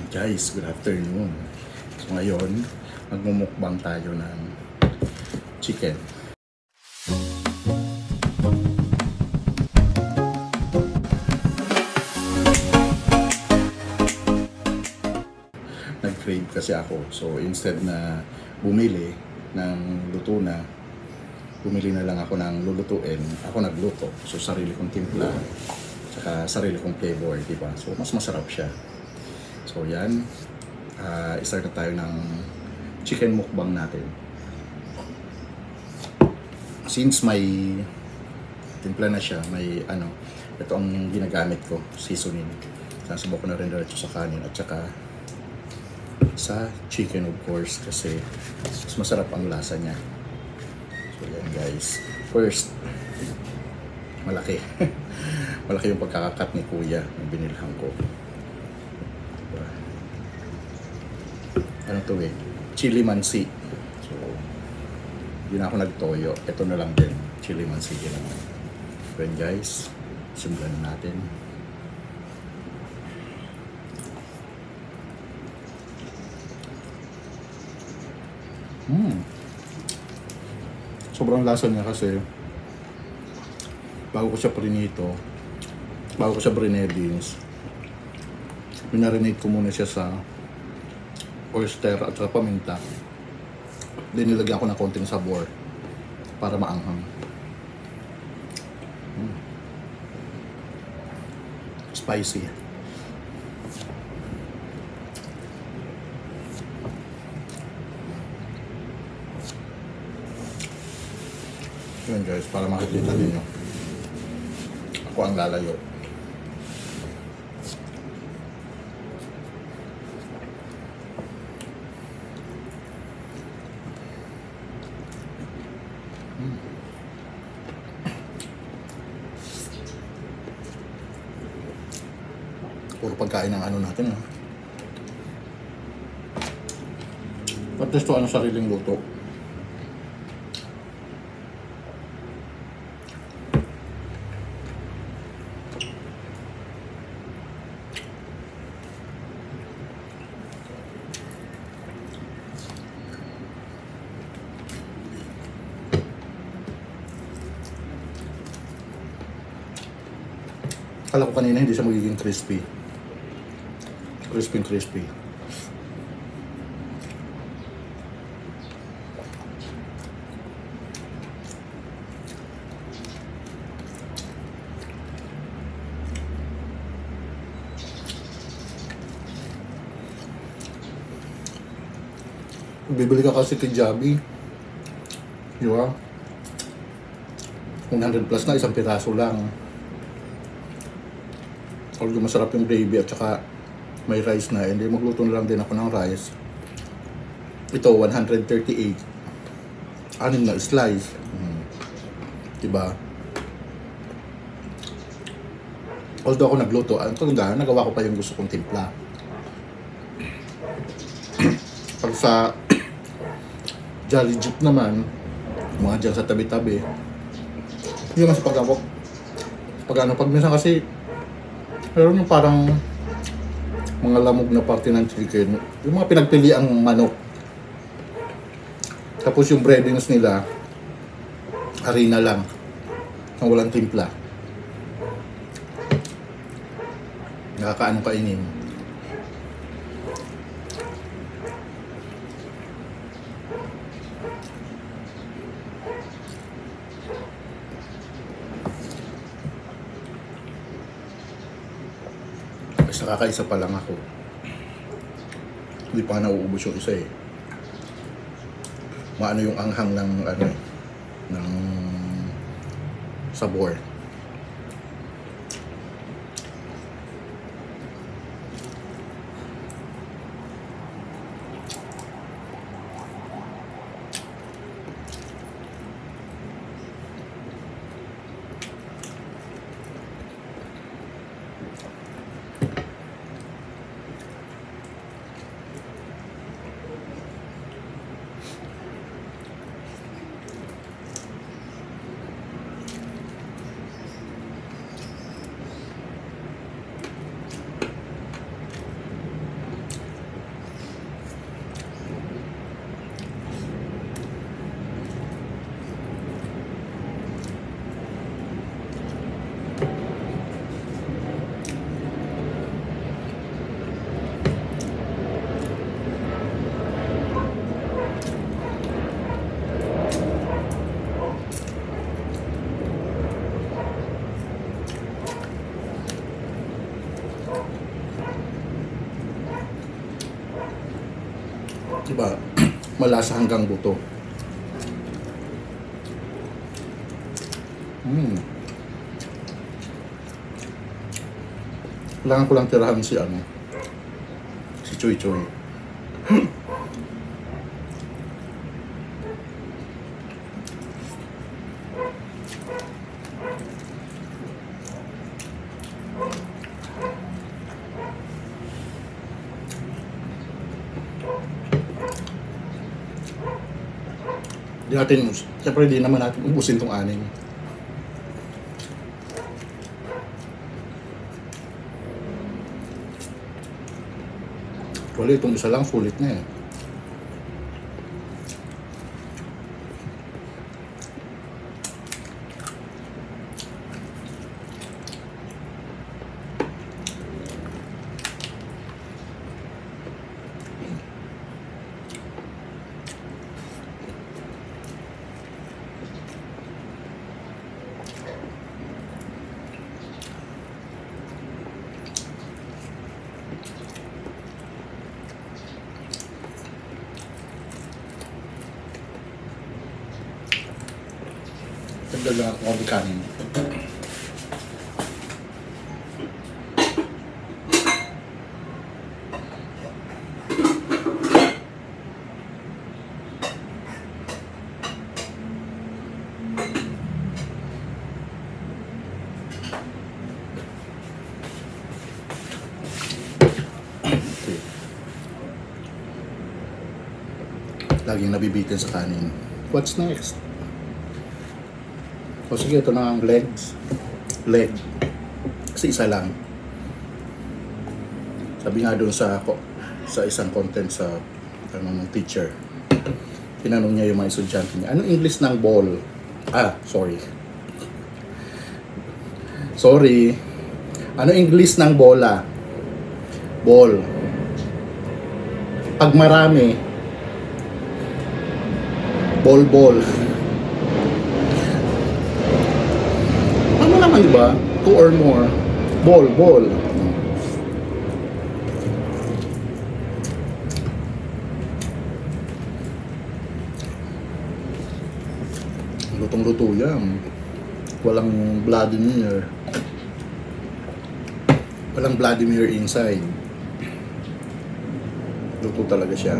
Guys, good afternoon. So ngayon, magmumukbang tayo ng chicken. Nag-crave kasi ako. So instead na bumili ng luto na, bumili na lang ako ng lulutuin. Ako nagluto. So sarili kong timpla, saka sarili kong flavor, diba? So mas masarap siya. So yan, start na tayo ng chicken mukbang natin. Since may timpla na siya, may ito ang ginagamit ko, seasoning. Sasabok ko na rin diretso sa kanin at saka sa chicken, of course, kasi mas masarap ang lasa niya. So yan guys, first, malaki. Malaki yung pagkakakat ni kuya na binilhan ko. Ano to chili mansi. So yun ako nagtoyo. Ito na lang din, chili mansi din naman. So yun guys, simulan na natin. Sobrang lasa niya kasi bago ko siya prinito, bago ko siya brinedins, minarinate ko muna siya sa oyster at saka paminta. Then nilagyan ko ng konting sabor para maanghang. Spicy. Yun guys, para makikita ninyo. Ako ang lalayo. Puro pagkain ng natin, ha? At least to sariling luto. Kala ko kanina hindi siya magiging crispy. Crispy. Bibili ka kasi kay Jabi, di ba? 100 plus na, isang piraso lang. Although masarap yung gravy at saka may rice na, hindi magluto na lang din ako ng rice. Ito 138, 6 na slice, diba? Although ako nagluto, nagawa ko pa yung gusto kong timpla. Pag sa Jolly Jeep naman, mga dyan sa tabi-tabi, yun kasi pag minsan kasi meron yung parang mga lamog na parte ng chicken, yung mga pinagpili ang manok, tapos yung breadings nila harina lang nang walang timpla, nakakaano kainin. Kakaisa pa lang ako. Hindi pa nauubos yung isa eh. Maano yung anghang ng ng sabor. Diba? Malasa hanggang buto. Kailangan ko lang tirahan si si Choy Choy. Di natin, siyempre di naman natin ubusin tong anin. Wala, itong isa lang sulit na eh. Tagdag lang ako ng kanin. Okay. Laging nabibitin sa kanin. What's next? O sige, ito na ang legs. Leg. Kasi isa lang. Sabi nga doon sa isang content sa ng teacher. Tinanong niya yung mga estudyante niya, anong English ng ball? Sorry. Ano English ng bola? Ball. Pag marami, ball. Ano naman, diba? 2 or more. Ball. Lutong-luto yan. Walang Vladimir. Walang Vladimir inside. Luto talaga siya.